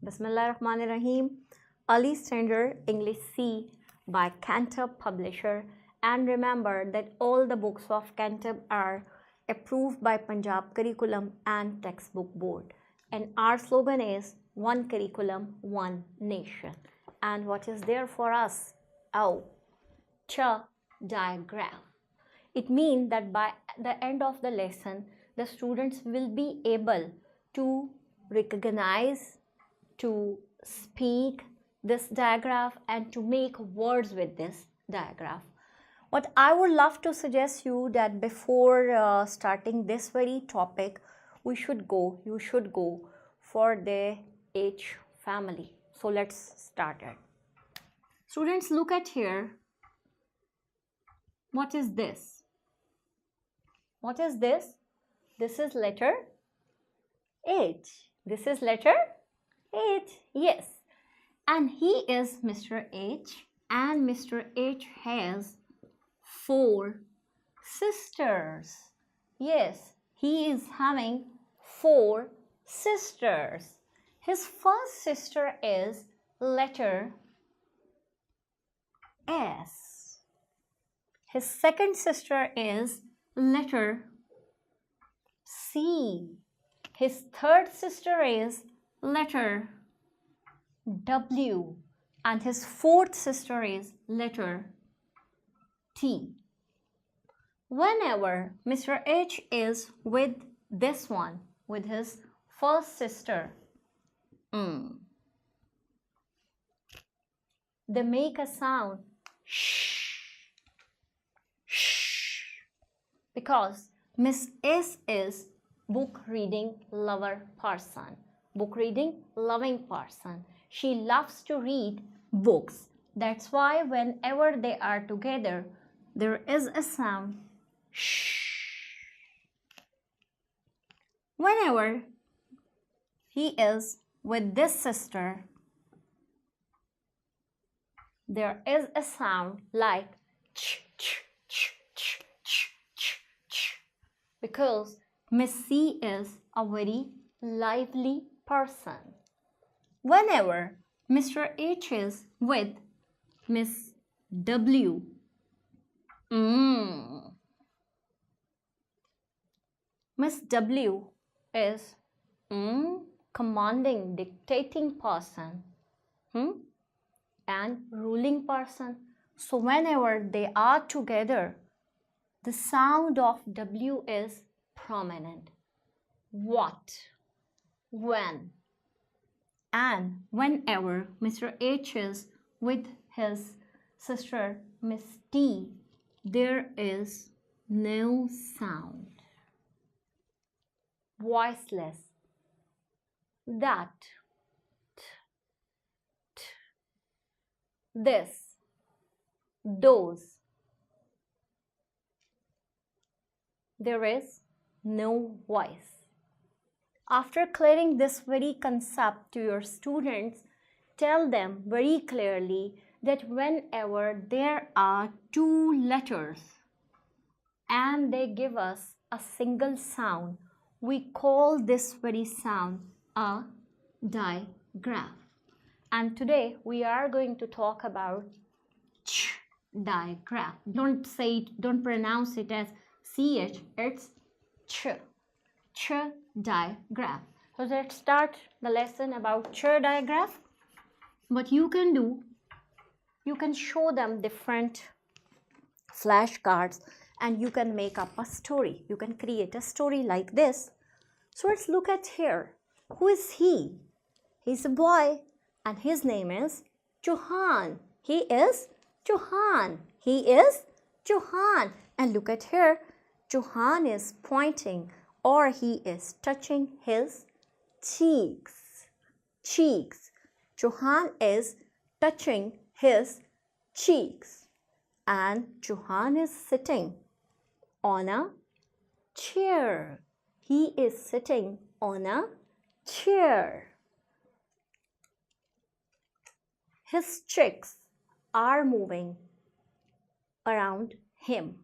Bismillahirrahmanirrahim. Early Standard English C by Cantab publisher. And remember that all the books of Cantab are approved by Punjab Curriculum and Textbook Board. And our slogan is One Curriculum, One Nation. And what is there for us? Oh, digraph. It means that by the end of the lesson, the students will be able to recognize, to speak this digraph and to make words with this digraph. What I would love to suggest you that before starting this very topic, you should go for the H family. So let's start it. Students, look at here. What is this? What is this? This is letter H. This is letter H. Yes. And he is Mr. H. And Mr. H has 4 sisters. Yes, he is having 4 sisters. His first sister is letter S. His second sister is letter C. His third sister is letter W. And his fourth sister is letter T. Whenever Mr. H is with this one, with his first sister, they make a sound shh, shh, because Miss S is book reading lover person, book reading loving person. She loves to read books. That's why whenever they are together, there is a sound shh. Whenever he is with this sister, there is a sound like ch, ch, ch, ch, ch, ch, ch, because Miss C is a very lively person. Whenever Mr. H is with Miss W, Miss W is commanding, dictating person and ruling person. So whenever they are together, the sound of W is prominent. What? When? And whenever Mr. H is with his sister Miss T, there is no sound. Voiceless. That. This. Those. There is no voice. After clearing this very concept to your students, tell them very clearly that whenever there are 2 letters and they give us a single sound, we call this very sound a digraph. And today we are going to talk about ch digraph. Don't say it, don't pronounce it as ch, it's ch. Ch digraph. So let's start the lesson about ch digraph. What you can do, you can show them different flashcards and you can make up a story. You can create a story like this. So let's look at here. Who is he? He's a boy and his name is Johan. He is Johan. He is Johan. And look at here. Johan is pointing or he is touching his cheeks. Cheeks. Johan is touching his cheeks. And Johan is sitting on a chair. He is sitting on a chair. His cheeks are moving around him.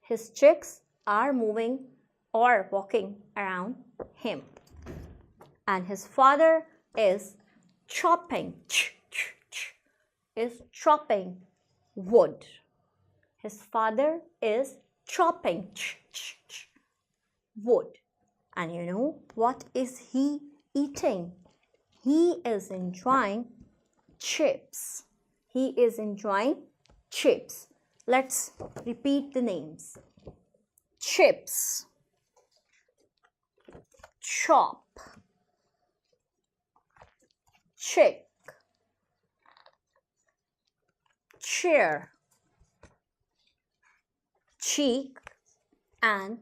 His cheeks are moving or walking around him. And his father is chopping, is chopping wood. His father is chopping wood. And you know what is he eating? He is enjoying chips. He is enjoying chips. Let's repeat the names. Chips, chop, chick, chair, cheek, and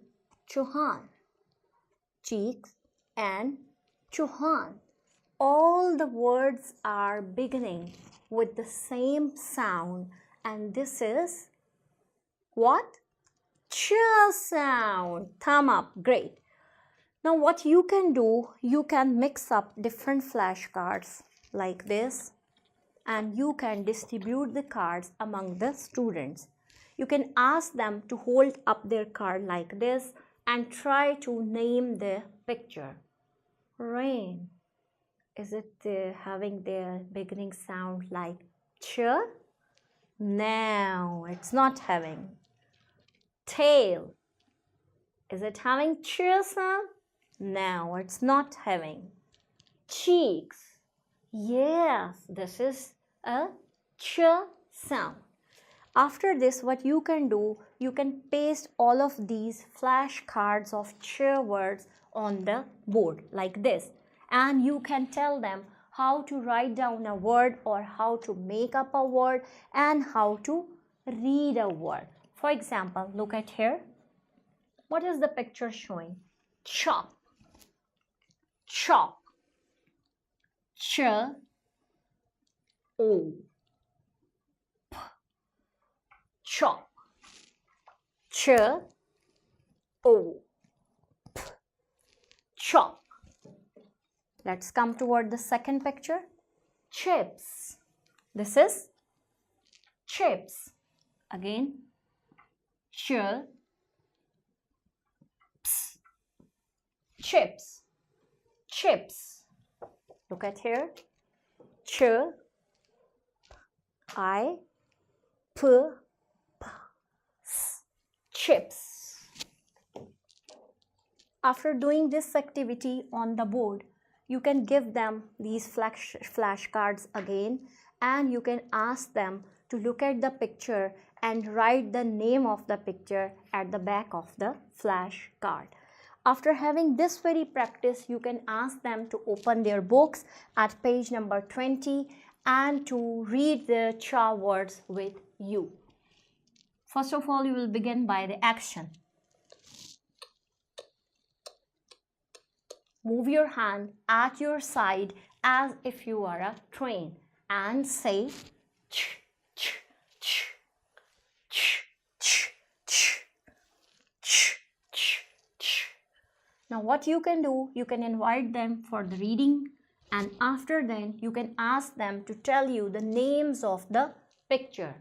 Chauhan. Cheeks and Chauhan. All the words are beginning with the same sound, and this is what? Ch sound. Thumb up. Great. Now what you can do, you can mix up different flashcards like this, and you can distribute the cards among the students. You can ask them to hold up their card like this and try to name the picture. Rain. Is it having the beginning sound like ch? No, it's not having. Tail. Is it having ch sound? No, it's not having. Cheeks. Yes, this is a ch sound. After this, what you can do, you can paste all of these flashcards of ch words on the board like this. And you can tell them how to write down a word or how to make up a word and how to read a word. For example, look at here. What is the picture showing? Chop, chop, ch, o, p, chop, ch, o, p, chop. Let's come toward the second picture. Chips. This is chips. Again, ch, ps, chips, chips. Look at here. Ch, I, p, s, chips. After doing this activity on the board, you can give them these flashcards again, and you can ask them to look at the picture and write the name of the picture at the back of the flashcard. After having this very practice, you can ask them to open their books at page number 20 and to read the cha words with you. First of all, you will begin by the action. Move your hand at your side as if you are a train and say ch, ch, ch, ch, ch, ch, ch, ch, ch. Now what you can do, you can invite them for the reading, and after then you can ask them to tell you the names of the picture.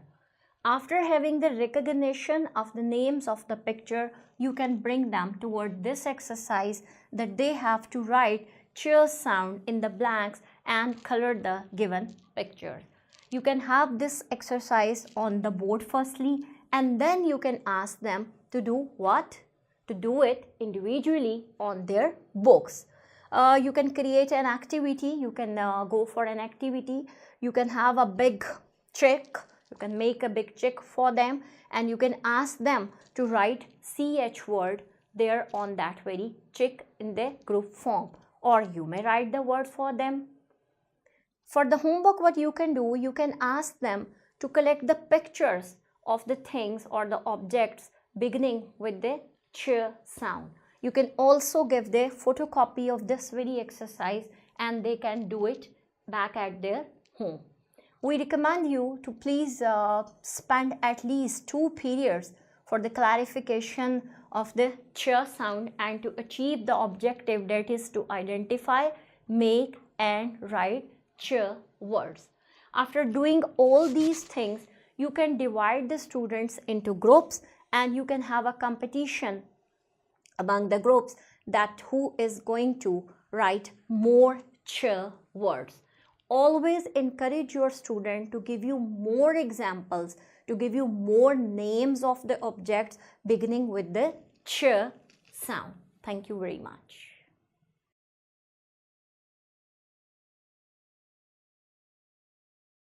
After having the recognition of the names of the picture, you can bring them toward this exercise that they have to write ch sound in the blanks and color the given picture. You can have this exercise on the board firstly, and then you can ask them to do what? To do it individually on their books. You can create an activity, you can go for an activity, you can have a big check. You can make a big check for them, and you can ask them to write CH word there on that very check in the group form, or you may write the word for them. For the homework, what you can do, you can ask them to collect the pictures of the things or the objects beginning with the ch sound. You can also give the photocopy of this very exercise and they can do it back at their home. We recommend you to please spend at least 2 periods for the clarification of the ch sound and to achieve the objective, that is to identify, make and write ch words. After doing all these things, you can divide the students into groups and you can have a competition among the groups that who is going to write more ch words. always encourage your student to give you more examples, to give you more names of the objects beginning with the ch sound. Thank you very much.